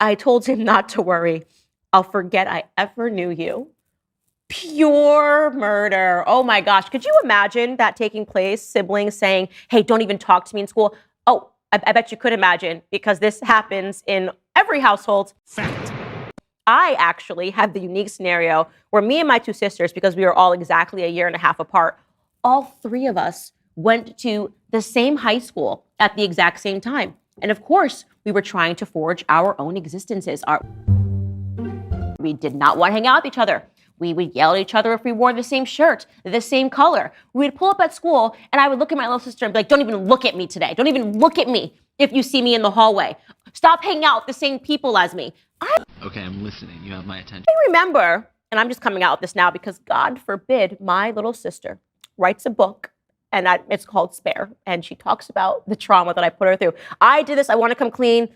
I told him not to worry. I'll forget I ever knew you. Pure murder. Oh my gosh. Could you imagine that taking place? Siblings saying, hey, don't even talk to me in school. Oh, I bet you could imagine, because this happens in every household. Fact. I actually have the unique scenario where me and my two sisters, because we are all exactly a year and a half apart, all three of us went to the same high school at the exact same time. And of course, we were trying to forge our own existences. We did not want to hang out with each other. We would yell at each other if we wore the same shirt, the same color. We'd pull up at school and I would look at my little sister and be like, don't even look at me today. Don't even look at me if you see me in the hallway. Stop hanging out with the same people as me. Okay, I'm listening. You have my attention. I remember, and I'm just coming out with this now because God forbid my little sister writes a book and it's called Spare. And she talks about the trauma that I put her through. I did this, I want to come clean.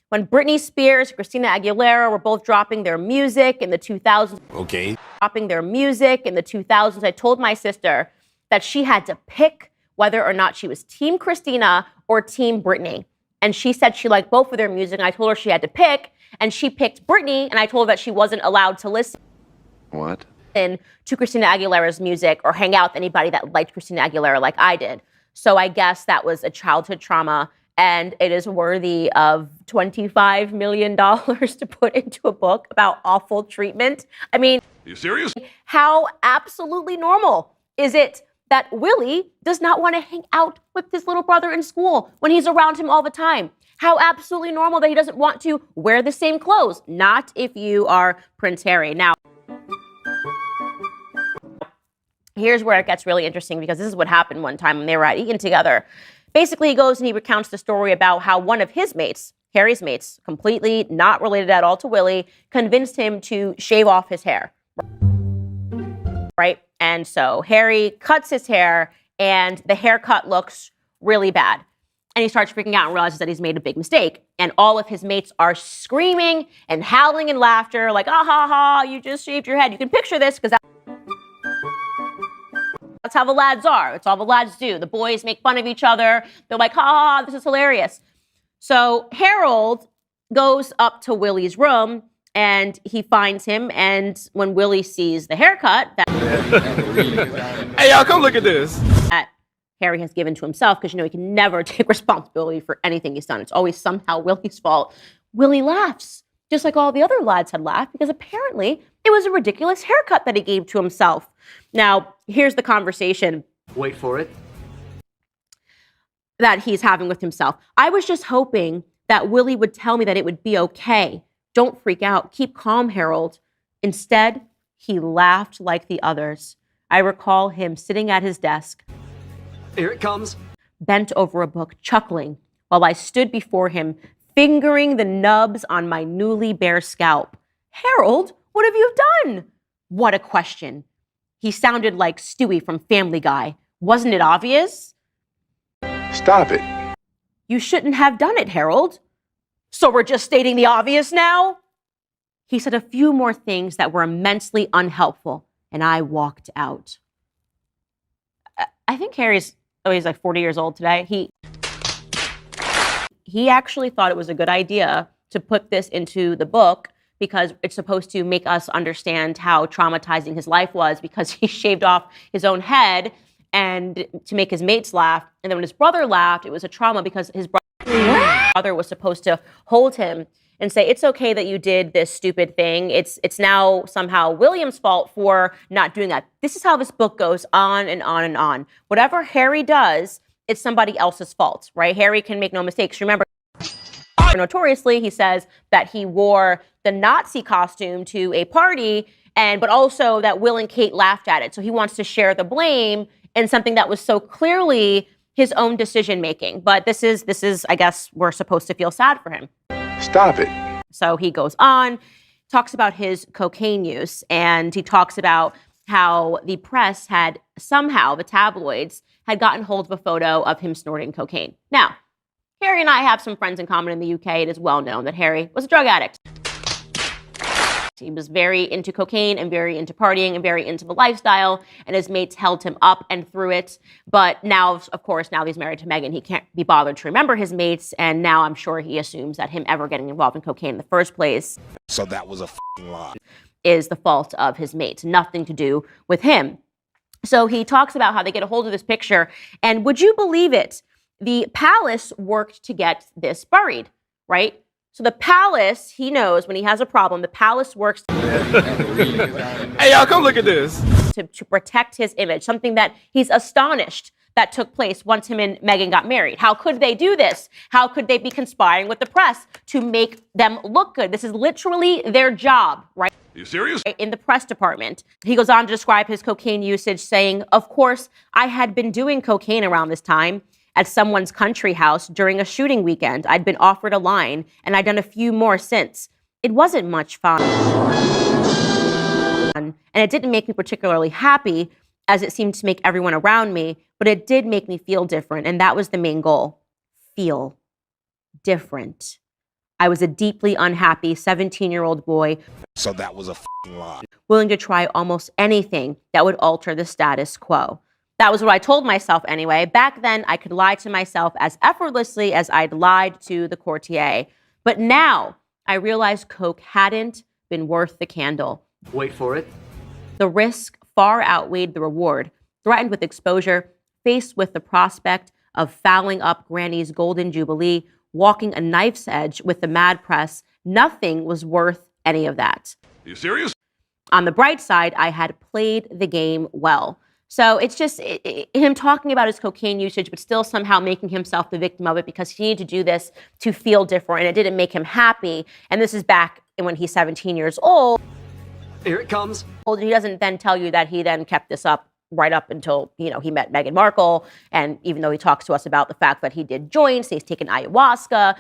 When Britney Spears, Christina Aguilera were both dropping their music in the 2000s. Okay. Dropping their music in the 2000s, I told my sister that she had to pick whether or not she was Team Christina or Team Britney. And she said she liked both of their music, and I told her she had to pick, and she picked Britney, and I told her that she wasn't allowed to listen. What? To Christina Aguilera's music or hang out with anybody that liked Christina Aguilera like I did. So I guess that was a childhood trauma, and it is worthy of $25 million to put into a book about awful treatment. I mean, Are you serious? how absolutely normal is it that Willie does not want to hang out with his little brother in school when he's around him all the time? How absolutely normal that he doesn't want to wear the same clothes. Not if you are Prince Harry. Now, here's where it gets really interesting, because this is what happened one time when they were at Eton together. Basically, he goes and he recounts the story about how one of his mates, Harry's mates, completely not related at all to Willie, convinced him to shave off his hair. Right? And so Harry cuts his hair and the haircut looks really bad. And he starts freaking out and realizes that he's made a big mistake. And all of his mates are screaming and howling in laughter, like, ah ha ha, you just shaved your head. You can picture this because that's how the lads are. It's all the lads do. The boys make fun of each other. They're like, ha ha, this is hilarious. So Harold goes up to Willie's room and he finds him. And when Willie sees the haircut Hey, y'all, come look at this. that Harry has given to himself, because, you know, he can never take responsibility for anything he's done. It's always somehow Willie's fault. Willie laughs, just like all the other lads had laughed, because apparently it was a ridiculous haircut that he gave to himself. Now, here's the conversation. Wait for it. That he's having with himself. I was just hoping that Willie would tell me that it would be okay. Don't freak out. Keep calm, Harold. Instead, he laughed like the others. I recall him sitting at his desk, Here it comes. bent over a book, chuckling, while I stood before him, fingering the nubs on my newly bare scalp. Harold, what have you done? What a question. He sounded like Stewie from Family Guy. Wasn't it obvious? Stop it. You shouldn't have done it, Harold. So we're just stating the obvious now? He said a few more things that were immensely unhelpful, and I walked out. I think he's like 40 years old today. He actually thought it was a good idea to put this into the book, because it's supposed to make us understand how traumatizing his life was, because he shaved off his own head and to make his mates laugh. And then when his brother laughed, it was a trauma because his brother was supposed to hold him and say, it's okay that you did this stupid thing. It's now somehow William's fault for not doing that. This is how this book goes on and on and on. Whatever Harry does, it's somebody else's fault, right? Harry can make no mistakes. Remember, notoriously, he says that he wore the Nazi costume to a party, but also that Will and Kate laughed at it. So he wants to share the blame in something that was so clearly his own decision making. But this is, I guess, we're supposed to feel sad for him. Stop it. So he goes on, talks about his cocaine use, and he talks about how the press had somehow, the tabloids, had gotten hold of a photo of him snorting cocaine. Now, Harry and I have some friends in common in the UK. It is well known that Harry was a drug addict. He was very into cocaine and very into partying and very into the lifestyle, and his mates held him up and through it. But now, of course, now he's married to Meghan, he can't be bothered to remember his mates, and now I'm sure he assumes that him ever getting involved in cocaine in the first place So that was a lie. is the fault of his mates, nothing to do with him. So he talks about how they get a hold of this picture, and would you believe it? The palace worked to get this buried, right? So the palace, he knows when he has a problem, the palace works Hey, y'all, come look at this. to protect his image, something that he's astonished that took place once him and Meghan got married. How could they do this? How could they be conspiring with the press to make them look good? This is literally their job, right? Are you serious? In the press department. He goes on to describe his cocaine usage, saying, "Of course, I had been doing cocaine around this time at someone's country house during a shooting weekend. I'd been offered a line, and I'd done a few more since. It wasn't much fun. And it didn't make me particularly happy, as it seemed to make everyone around me, but it did make me feel different, and that was the main goal. Feel different. I was a deeply unhappy 17-year-old boy, So that was a lie. willing to try almost anything that would alter the status quo." That was what I told myself anyway. Back then, I could lie to myself as effortlessly as I'd lied to the courtier. But now, I realized coke hadn't been worth the candle. Wait for it. The risk far outweighed the reward. Threatened with exposure, faced with the prospect of fouling up Granny's golden jubilee, walking a knife's edge with the mad press, nothing was worth any of that. Are you serious? On the bright side, I had played the game well. So it's just him talking about his cocaine usage, but still somehow making himself the victim of it because he needed to do this to feel different, and it didn't make him happy. And this is back when he's 17 years old. Here it comes. He doesn't then tell you that he then kept this up right up until, he met Meghan Markle. And even though he talks to us about the fact that he did joints, he's taken ayahuasca,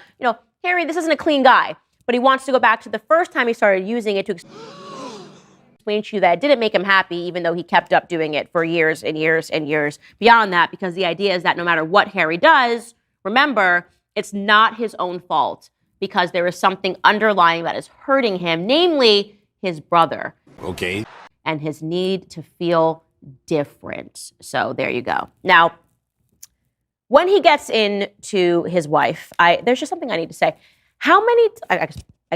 Harry, this isn't a clean guy. But he wants to go back to the first time he started using it to explain to you that it didn't make him happy, even though he kept up doing it for years and years and years beyond that, because the idea is that no matter what Harry does, remember, it's not his own fault, because there is something underlying that is hurting him, namely his brother. Okay. And his need to feel different. So there you go. Now, when he gets into his wife, there's just something I need to say. How many, I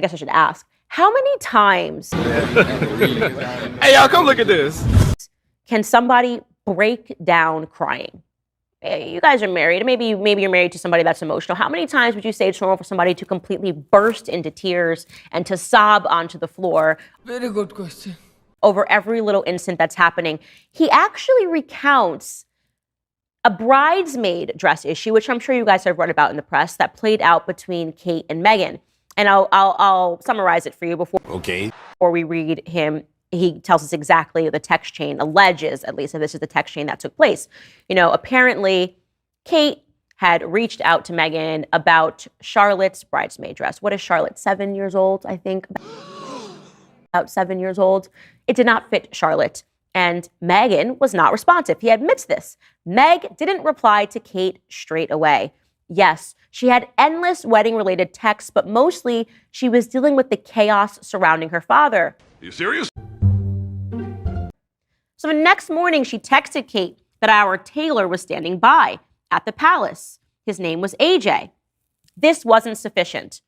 guess I should ask, how many times Hey, y'all, come look at this. can somebody break down crying? Hey, you guys are married. Maybe you're married to somebody that's emotional. How many times would you say it's normal for somebody to completely burst into tears and to sob onto the floor? Very good question. Over every little incident that's happening? He actually recounts a bridesmaid dress issue, which I'm sure you guys have read about in the press, that played out between Kate and Meghan. And I'll summarize it for you before we read him. He tells us exactly the text chain, alleges at least that this is the text chain that took place. Apparently Kate had reached out to Meghan about Charlotte's bridesmaid dress. What is Charlotte? 7 years old, I think. About 7 years old. It did not fit Charlotte. And Meghan was not responsive. He admits this. Meg didn't reply to Kate straight away. Yes, she had endless wedding-related texts, but mostly she was dealing with the chaos surrounding her father. Are you serious? So the next morning, she texted Kate that our tailor was standing by at the palace. His name was AJ. This wasn't sufficient.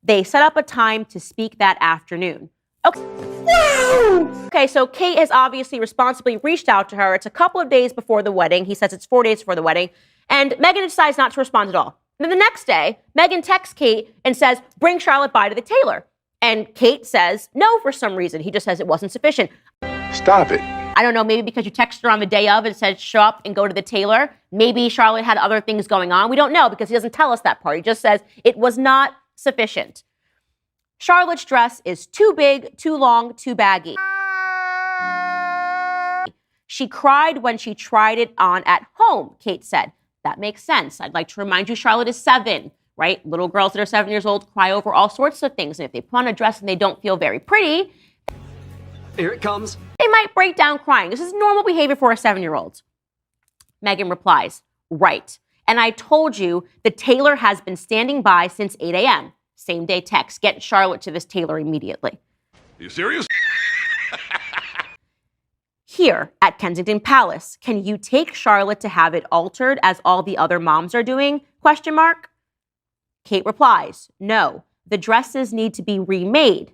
They set up a time to speak that afternoon. Okay, so Kate has obviously responsibly reached out to her. It's a couple of days before the wedding. He says it's 4 days before the wedding. And Meghan decides not to respond at all. And then the next day, Meghan texts Kate and says, bring Charlotte by to the tailor. And Kate says no for some reason. He just says it wasn't sufficient. Stop it. I don't know, maybe because you texted her on the day of and said, show up and go to the tailor. Maybe Charlotte had other things going on. We don't know because he doesn't tell us that part. He just says it was not sufficient. Charlotte's dress is too big, too long, too baggy. She cried when she tried it on at home, Kate said. That makes sense. I'd like to remind you, Charlotte is 7, right? Little girls that are 7 years old cry over all sorts of things. And if they put on a dress and they don't feel very pretty, Here it comes. they might break down crying. This is normal behavior for a 7-year-old. Meghan replies, right. And I told you the tailor has been standing by since 8 a.m. Same day text. Get Charlotte to this tailor immediately. You serious? Here at Kensington Palace, can you take Charlotte to have it altered as all the other moms are doing? ? Kate replies, no, the dresses need to be remade.